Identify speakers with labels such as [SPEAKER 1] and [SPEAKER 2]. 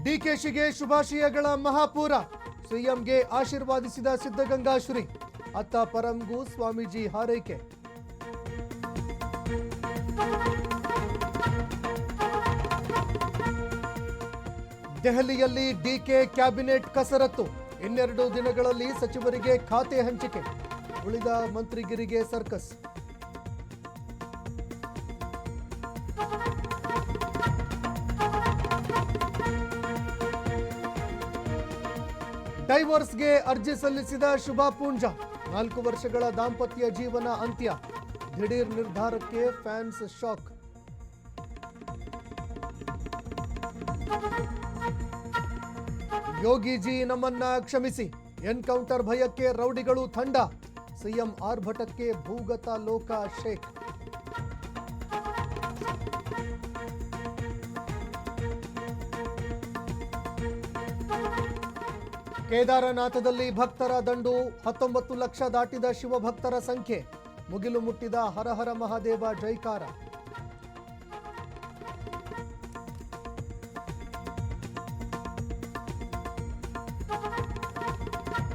[SPEAKER 1] ಡಿಕೆಶಿಗೆ ಶುಭಾಶಯಗಳ ಮಹಾಪೂರ. ಸಿಎಂಗೆ ಆಶೀರ್ವಾದಿಸಿದ ಸಿದ್ಧಗಂಗಾ ಶ್ರೀ. ಅತ್ತ ಪರಂಗೂ ಸ್ವಾಮೀಜಿ ಹಾರೈಕೆ. ದೆಹಲಿಯಲ್ಲಿ ಡಿಕೆ ಕ್ಯಾಬಿನೆಟ್ ಕಸರತ್ತು. 12 ದಿನಗಳಲ್ಲಿ ಸಚಿವರಿಗೆ ಖಾತೆ ಹಂಚಿಕೆ. ಉಳಿದ ಮಂತ್ರಿಗಿರಿಗೆ ಸರ್ಕಸ್. ಡೈವೋರ್ಸ್ಗೆ ಅರ್ಜಿ ಸಲ್ಲಿಸಿದ ಶುಭಾ ಪೂಂಜಾ. 4 ವರ್ಷಗಳ ದಾಂಪತ್ಯ ಜೀವನ ಅಂತ್ಯ. ದಿಢೀರ್ ನಿರ್ಧಾರಕ್ಕೆ ಫ್ಯಾನ್ಸ್ ಶಾಕ್. ಯೋಗಿಜಿ ನಮ್ಮನ್ನ ಕ್ಷಮಿಸಿ. ಎನ್ಕೌಂಟರ್ ಭಯಕ್ಕೆ ರೌಡಿಗಳು ತಂಡ. ಸಿಎಂ ಆರ್ಭಟಕ್ಕೆ ಭೂಗತ ಲೋಕ ಶೇಖ್. ಕೇದಾರನಾಥದಲ್ಲಿ ಭಕ್ತರ ದಂಡು. 19 ಲಕ್ಷ ದಾಟಿದ ಶಿವಭಕ್ತರ ಸಂಖ್ಯೆ. ಮುಗಿಲು ಮುಟ್ಟಿದ ಹರ ಹರ ಮಹಾದೇವ ಜೈಕಾರ.